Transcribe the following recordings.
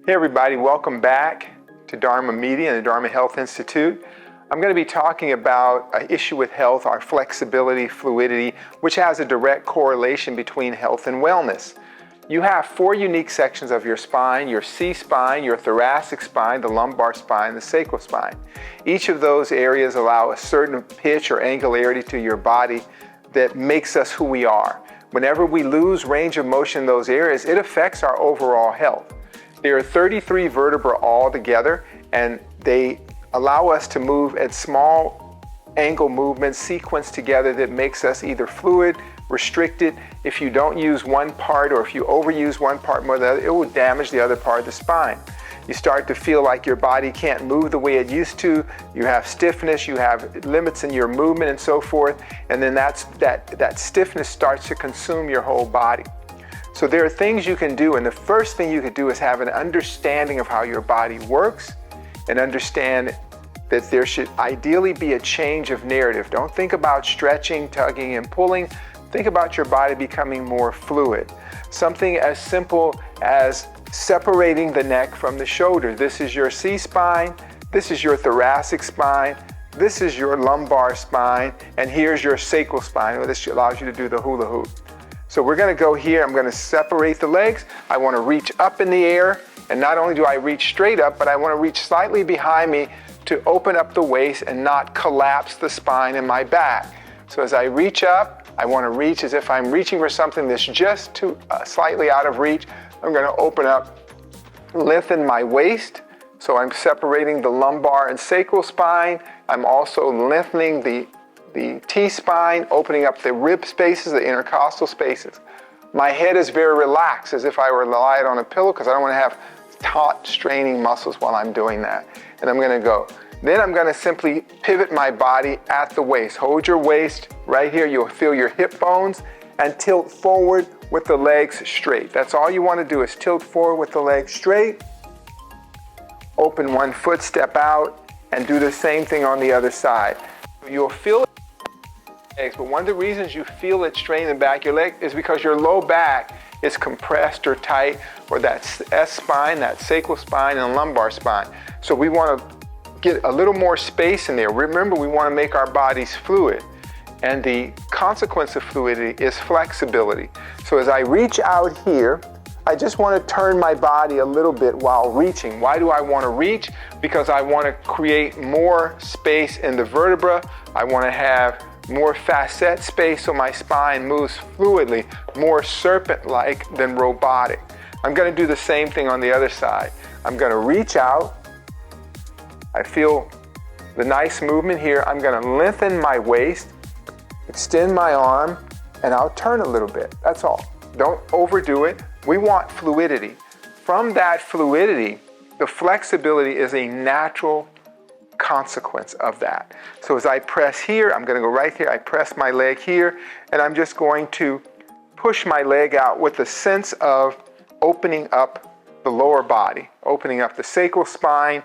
Hey everybody, welcome back to Dharma Media and the Dharma Health Institute. I'm going to be talking about an issue with health, our flexibility, fluidity, which has a direct correlation between health and wellness. You have four unique sections of your spine: your C-spine, your thoracic spine, the lumbar spine, the sacral spine. Each of those areas allow a certain pitch or angularity to your body that makes us who we are. Whenever we lose range of motion in those areas, it affects our overall health. There are 33 vertebrae altogether, and they allow us to move at small angle movements sequenced together that makes us either fluid, restricted. If you don't use one part, or if you overuse one part more than the other, it will damage the other part of the spine. You start to feel like your body can't move the way it used to. You have stiffness, you have limits in your movement and so forth, and then that stiffness starts to consume your whole body. So there are things you can do, and the first thing you could do is have an understanding of how your body works and understand that there should ideally be a change of narrative. Don't think about stretching, tugging, and pulling. Think about your body becoming more fluid. Something as simple as separating the neck from the shoulder. This is your C-spine, this is your thoracic spine, this is your lumbar spine, and here's your sacral spine. Well, this allows you to do the hula hoop. So we're going to go here. I'm going to separate the legs. I want to reach up in the air, and not only do I reach straight up, but I want to reach slightly behind me to open up the waist and not collapse the spine in my back. So as I reach up, I want to reach as if I'm reaching for something that's just too slightly out of reach. I'm going to open up, lengthen my waist. So I'm separating the lumbar and sacral spine. I'm also lengthening the T-spine, opening up the rib spaces, the intercostal spaces. My head is very relaxed, as if I were lying on a pillow, because I don't want to have taut, straining muscles while I'm doing that. And I'm going to go. Then I'm going to simply pivot my body at the waist. Hold your waist right here. You'll feel your hip bones, and tilt forward with the legs straight. That's all you want to do, is tilt forward with the legs straight. Open one foot, step out, and do the same thing on the other side. You'll feel it in your legs, but one of the reasons you feel it strain in the back of your leg is because your low back is compressed or tight, or that S-spine, that sacral spine, and lumbar spine. So we want to get a little more space in there. Remember, we want to make our bodies fluid, and the consequence of fluidity is flexibility. So as I reach out here, I just want to turn my body a little bit while reaching. Why do I want to reach? Because I want to create more space in the vertebra. I want to have more facet space so my spine moves fluidly, more serpent-like than robotic. I'm going to do the same thing on the other side. I'm going to reach out. I feel the nice movement here. I'm going to lengthen my waist, extend my arm, and I'll turn a little bit. That's all. Don't overdo it. We want fluidity. From that fluidity, the flexibility is a natural consequence of that. So as I press here, I'm going to go right here. I press my leg here, and I'm just going to push my leg out with a sense of opening up the lower body, opening up the sacral spine,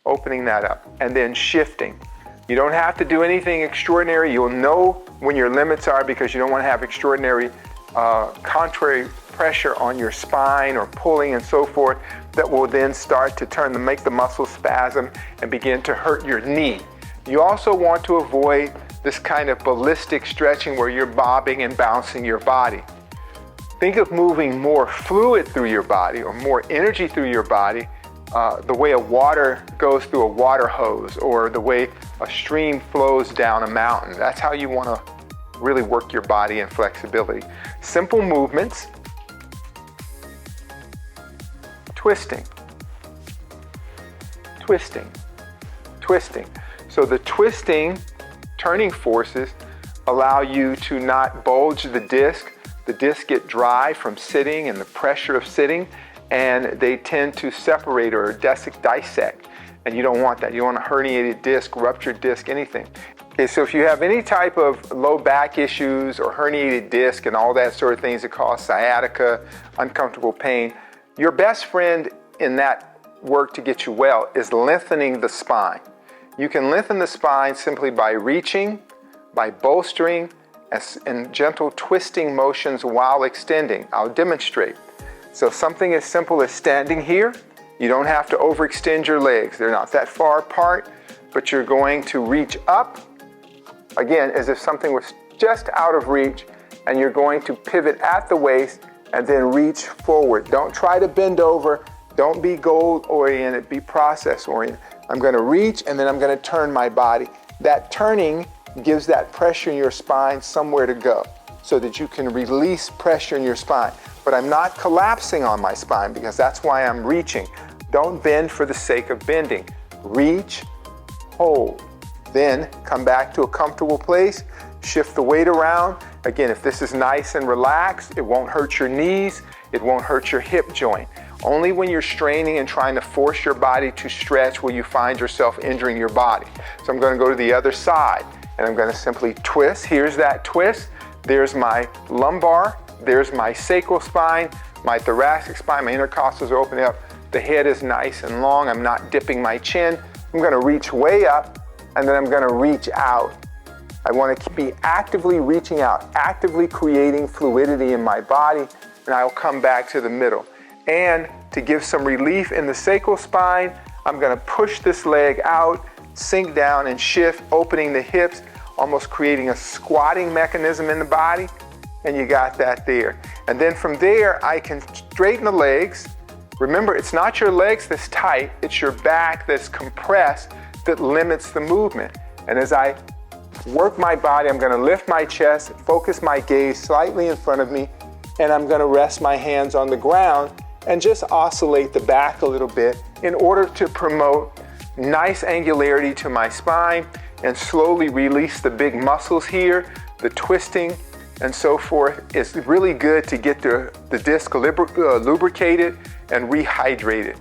opening that up, and then shifting. You don't have to do anything extraordinary. You'll know when your limits are, because you don't want to have extraordinary contrary pressure on your spine or pulling and so forth, that will then start to make the muscles spasm and begin to hurt your knee. You also want to avoid this kind of ballistic stretching where you're bobbing and bouncing your body. Think of moving more fluid through your body, or more energy through your body, the way a water goes through a water hose, or the way a stream flows down a mountain. That's how you want to really work your body and flexibility. Simple movements. Twisting, twisting, twisting. So the twisting, turning forces allow you to not bulge the disc. The discs get dry from sitting and the pressure of sitting, and they tend to separate or dissect. And you don't want that. You don't want a herniated disc, ruptured disc, anything. Okay, so if you have any type of low back issues or herniated disc and all that sort of things that cause sciatica, uncomfortable pain, your best friend in that work to get you well is lengthening the spine. You can lengthen the spine simply by reaching, by bolstering, and gentle twisting motions while extending. I'll demonstrate. So something as simple as standing here You don't have to overextend your legs. They're not that far apart, but you're going to reach up, again, as if something was just out of reach, and you're going to pivot at the waist and then reach forward. Don't try to bend over. Don't be goal-oriented, be process-oriented. I'm going to reach, and then I'm going to turn my body. That turning gives that pressure in your spine somewhere to go so that you can release pressure in your spine. But I'm not collapsing on my spine because that's why I'm reaching. Don't bend for the sake of bending. Reach, hold. Then come back to a comfortable place, shift the weight around. Again, if this is nice and relaxed, it won't hurt your knees, it won't hurt your hip joint. Only when you're straining and trying to force your body to stretch will you find yourself injuring your body. So I'm going to go to the other side, and I'm going to simply twist. Here's that twist. There's my lumbar, there's my sacral spine, my thoracic spine, my intercostals are opening up. The head is nice and long. I'm not dipping my chin. I'm going to reach way up, and then I'm going to reach out. I want to be actively reaching out, actively creating fluidity in my body, and I'll come back to the middle. And to give some relief in the sacral spine, I'm going to push this leg out, sink down and shift, opening the hips, almost creating a squatting mechanism in the body, and you got that there. And then from there, I can straighten the legs. Remember, it's not your legs that's tight, it's your back that's compressed that limits the movement. And as I work my body, I'm going to lift my chest, focus my gaze slightly in front of me, and I'm going to rest my hands on the ground and just oscillate the back a little bit in order to promote nice angularity to my spine and slowly release the big muscles here, the twisting and so forth. It's really good to get the disc lubricated and rehydrated.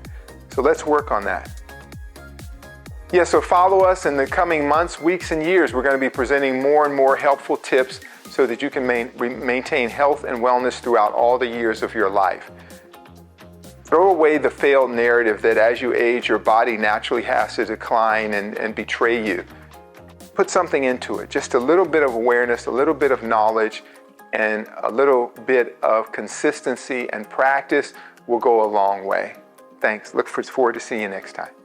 So let's work on that. Yeah, so follow us in the coming months, weeks, and years. We're going to be presenting more and more helpful tips so that you can maintain health and wellness throughout all the years of your life. Throw away the failed narrative that as you age, your body naturally has to decline and betray you. Put something into it, just a little bit of awareness, a little bit of knowledge, and a little bit of consistency and practice will go a long way. Thanks. Look forward to seeing you next time.